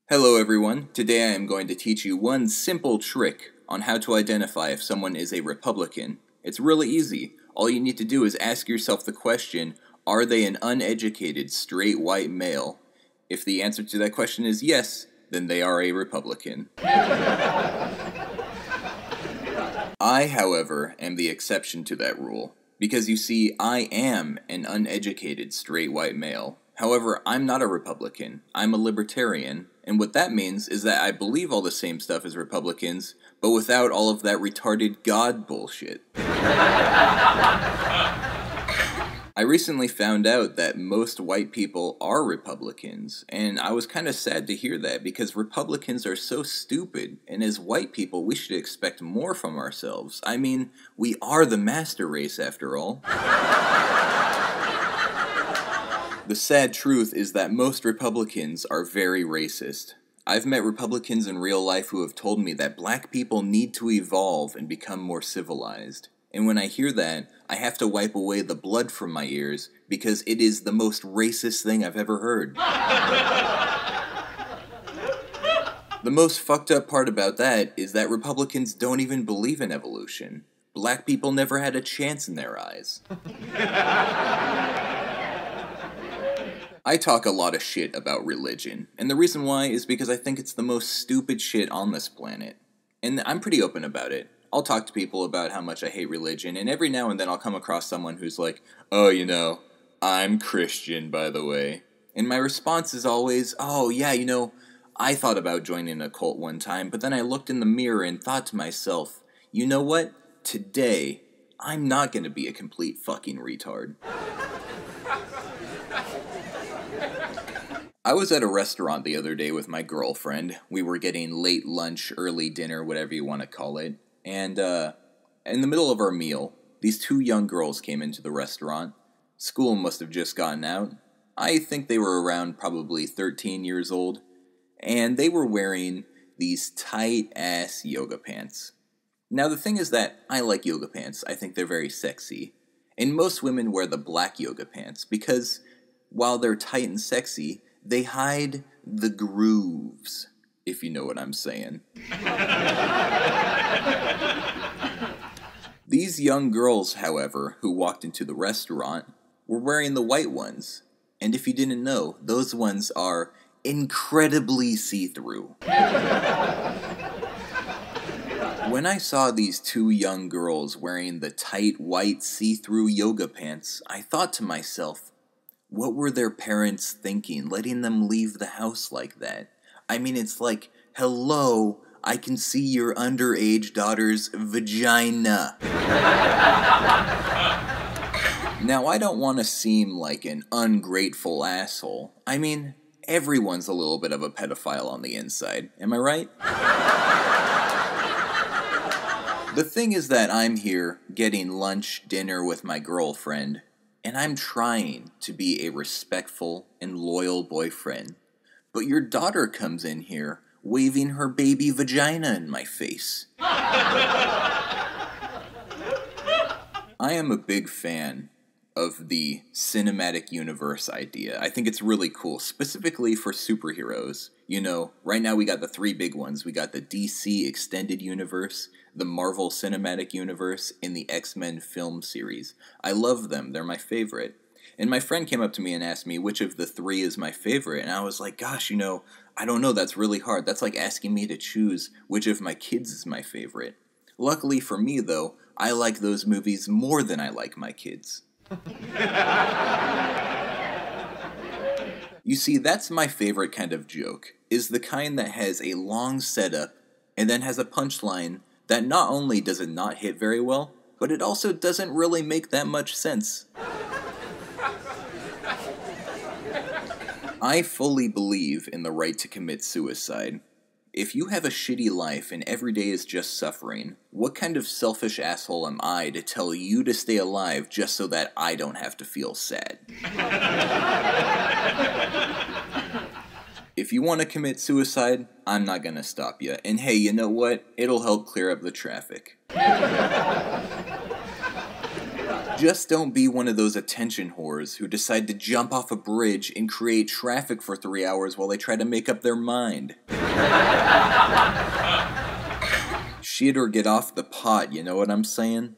Hello everyone, today I am going to teach you one simple trick on how to identify if someone is a Republican. It's really easy. All you need to do is ask yourself the question, are they an uneducated, straight white male? If the answer to that question is yes, then they are a Republican. I, however, am the exception to that rule. Because you see, I am an uneducated, straight white male. However, I'm not a Republican. I'm a libertarian. And what that means is that I believe all the same stuff as Republicans, but without all of that retarded God bullshit. I recently found out that most white people are Republicans, and I was kind of sad to hear that because Republicans are so stupid, and as white people we should expect more from ourselves. I mean, we are the master race after all. The sad truth is that most Republicans are very racist. I've met Republicans in real life who have told me that black people need to evolve and become more civilized. And when I hear that, I have to wipe away the blood from my ears because it is the most racist thing I've ever heard. The most fucked up part about that is that Republicans don't even believe in evolution. Black people never had a chance in their eyes. I talk a lot of shit about religion, and the reason why is because I think it's the most stupid shit on this planet. And I'm pretty open about it. I'll talk to people about how much I hate religion, and every now and then I'll come across someone who's like, oh, you know, I'm Christian, by the way. And my response is always, oh, yeah, you know, I thought about joining a cult one time, but then I looked in the mirror and thought to myself, you know what? Today, I'm not gonna be a complete fucking retard. I was at a restaurant the other day with my girlfriend. We were getting late lunch, early dinner, whatever you want to call it. And in the middle of our meal, these two young girls came into the restaurant. School must have just gotten out. I think they were around probably 13 years old. And they were wearing these tight-ass yoga pants. Now the thing is that I like yoga pants. I think they're very sexy. And most women wear the black yoga pants because while they're tight and sexy, they hide the grooves, if you know what I'm saying. These young girls, however, who walked into the restaurant, were wearing the white ones. And if you didn't know, those ones are incredibly see-through. When I saw these two young girls wearing the tight, white, see-through yoga pants, I thought to myself, what were their parents thinking, letting them leave the house like that? I mean, it's like, hello, I can see your underage daughter's vagina. Now, I don't want to seem like an ungrateful asshole. I mean, everyone's a little bit of a pedophile on the inside, am I right? The thing is that I'm here getting lunch, dinner with my girlfriend, and I'm trying to be a respectful and loyal boyfriend. But your daughter comes in here waving her baby vagina in my face. I am a big fan of the cinematic universe idea. I think it's really cool, specifically for superheroes. You know, right now we got the three big ones. We got the DC Extended Universe, the Marvel Cinematic Universe, and the X-Men film series. I love them. They're my favorite. And my friend came up to me and asked me which of the three is my favorite, and I was like, gosh, you know, I don't know, that's really hard. That's like asking me to choose which of my kids is my favorite. Luckily for me, though, I like those movies more than I like my kids. You see, that's my favorite kind of joke, is the kind that has a long setup and then has a punchline that not only does it not hit very well, but it also doesn't really make that much sense. I fully believe in the right to commit suicide. If you have a shitty life and every day is just suffering, what kind of selfish asshole am I to tell you to stay alive just so that I don't have to feel sad? If you want to commit suicide, I'm not gonna stop you. And hey, you know what? It'll help clear up the traffic. Just don't be one of those attention whores who decide to jump off a bridge and create traffic for 3 hours while they try to make up their mind. Shit or get off the pot, you know what I'm saying?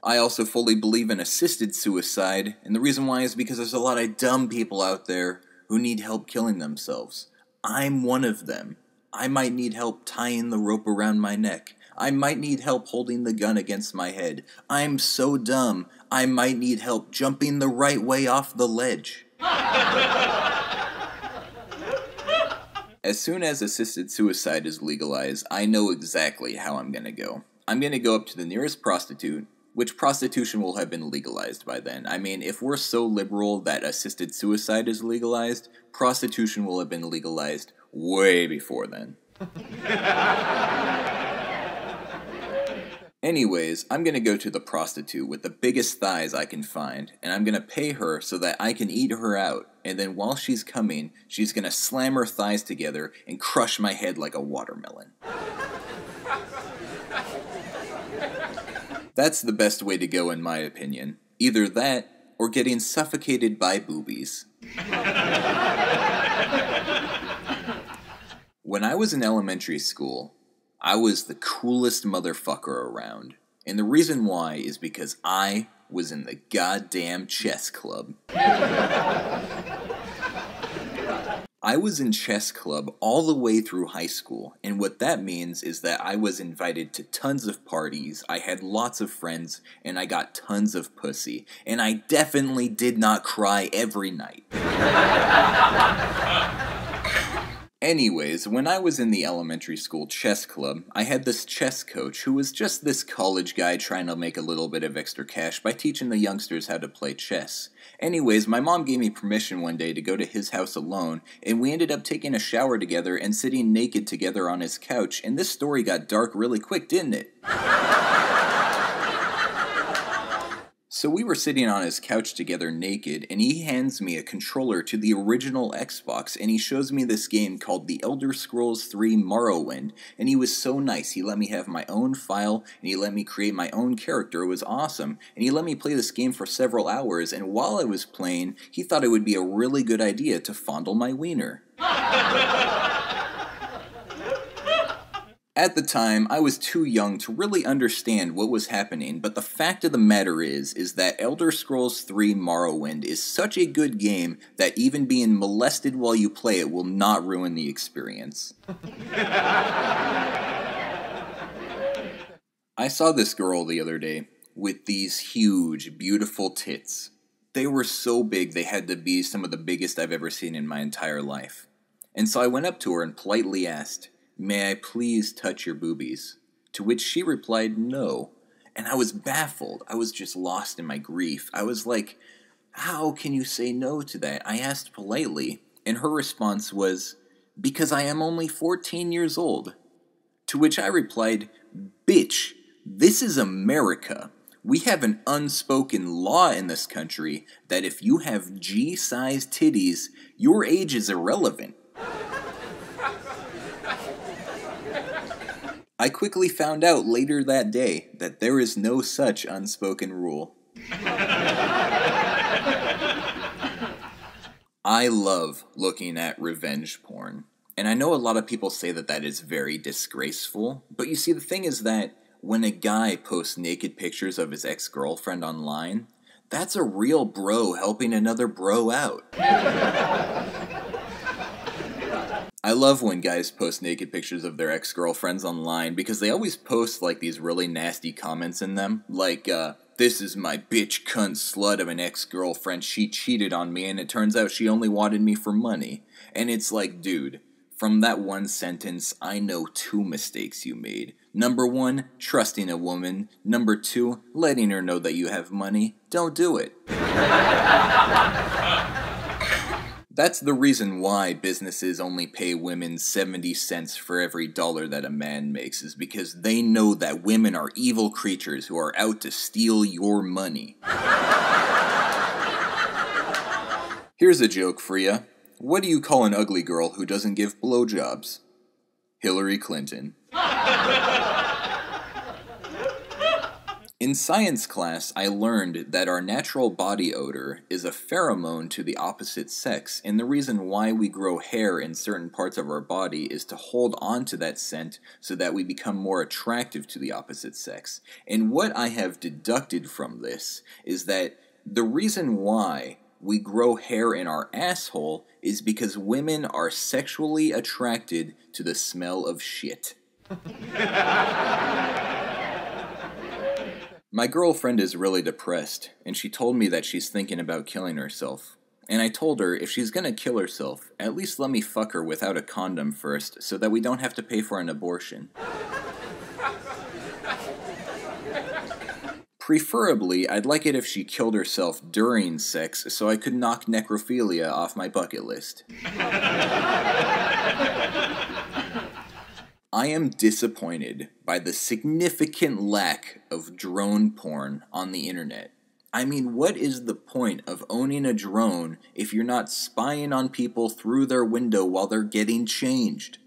I also fully believe in assisted suicide, and the reason why is because there's a lot of dumb people out there who need help killing themselves. I'm one of them. I might need help tying the rope around my neck. I might need help holding the gun against my head. I'm so dumb, I might need help jumping the right way off the ledge. As soon as assisted suicide is legalized, I know exactly how I'm gonna go. I'm gonna go up to the nearest prostitute, which prostitution will have been legalized by then. I mean, if we're so liberal that assisted suicide is legalized, prostitution will have been legalized way before then. Anyways, I'm gonna go to the prostitute with the biggest thighs I can find, and I'm gonna pay her so that I can eat her out, and then while she's coming, she's gonna slam her thighs together and crush my head like a watermelon. That's the best way to go in my opinion. Either that, or getting suffocated by boobies. When I was in elementary school, I was the coolest motherfucker around. And the reason why is because I was in the goddamn chess club. I was in chess club all the way through high school, and what that means is that I was invited to tons of parties, I had lots of friends, and I got tons of pussy. And I definitely did not cry every night. Anyways, when I was in the elementary school chess club, I had this chess coach who was just this college guy trying to make a little bit of extra cash by teaching the youngsters how to play chess. Anyways, my mom gave me permission one day to go to his house alone, and we ended up taking a shower together and sitting naked together on his couch, and this story got dark really quick, didn't it? So we were sitting on his couch together naked, and he hands me a controller to the original Xbox, and he shows me this game called The Elder Scrolls 3 Morrowind, and he was so nice. He let me have my own file, and he let me create my own character. It was awesome, and he let me play this game for several hours, and while I was playing, he thought it would be a really good idea to fondle my wiener. At the time, I was too young to really understand what was happening, but the fact of the matter is that Elder Scrolls 3 Morrowind is such a good game that even being molested while you play it will not ruin the experience. I saw this girl the other day with these huge, beautiful tits. They were so big they had to be some of the biggest I've ever seen in my entire life. And so I went up to her and politely asked, "May I please touch your boobies?" To which she replied, "No." And I was baffled. I was just lost in my grief. I was like, how can you say no to that? I asked politely, and her response was, "Because I am only 14 years old." To which I replied, "Bitch, this is America. We have an unspoken law in this country that if you have G-sized titties, your age is irrelevant." I quickly found out later that day that there is no such unspoken rule. I love looking at revenge porn. And I know a lot of people say that that is very disgraceful, but you see, the thing is that when a guy posts naked pictures of his ex-girlfriend online, that's a real bro helping another bro out. I love when guys post naked pictures of their ex-girlfriends online because they always post like these really nasty comments in them, like, "This is my bitch cunt slut of an ex-girlfriend, she cheated on me and it turns out she only wanted me for money." And it's like, dude, from that one sentence, I know 2 mistakes you made. Number 1, trusting a woman. Number 2, letting her know that you have money. Don't do it. That's the reason why businesses only pay women 70 cents for every dollar that a man makes, is because they know that women are evil creatures who are out to steal your money. Here's a joke for ya. What do you call an ugly girl who doesn't give blowjobs? Hillary Clinton. In science class, I learned that our natural body odor is a pheromone to the opposite sex, and the reason why we grow hair in certain parts of our body is to hold on to that scent so that we become more attractive to the opposite sex. And what I have deducted from this is that the reason why we grow hair in our asshole is because women are sexually attracted to the smell of shit. My girlfriend is really depressed, and she told me that she's thinking about killing herself. And I told her, if she's gonna kill herself, at least let me fuck her without a condom first, so that we don't have to pay for an abortion. Preferably, I'd like it if she killed herself during sex, so I could knock necrophilia off my bucket list. I am disappointed by the significant lack of drone porn on the internet. I mean, what is the point of owning a drone if you're not spying on people through their window while they're getting changed?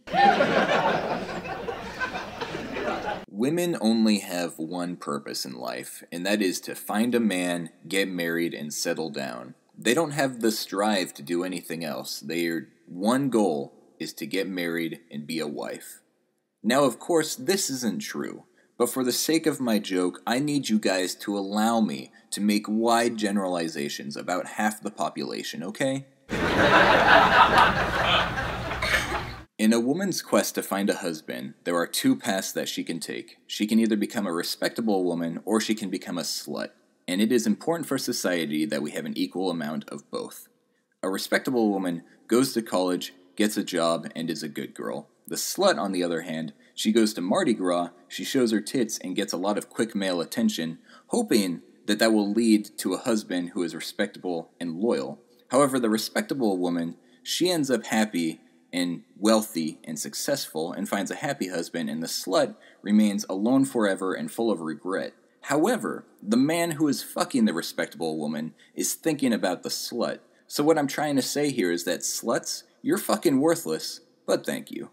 Women only have one purpose in life, and that is to find a man, get married, and settle down. They don't have the strive to do anything else. Their one goal is to get married and be a wife. Now, of course, this isn't true, but for the sake of my joke, I need you guys to allow me to make wide generalizations about half the population, okay? In a woman's quest to find a husband, there are two paths that she can take. She can either become a respectable woman, or she can become a slut. And it is important for society that we have an equal amount of both. A respectable woman goes to college, gets a job, and is a good girl. The slut, on the other hand, she goes to Mardi Gras, she shows her tits and gets a lot of quick male attention, hoping that that will lead to a husband who is respectable and loyal. However, the respectable woman, she ends up happy and wealthy and successful and finds a happy husband, and the slut remains alone forever and full of regret. However, the man who is fucking the respectable woman is thinking about the slut. So what I'm trying to say here is that sluts, you're fucking worthless, but thank you.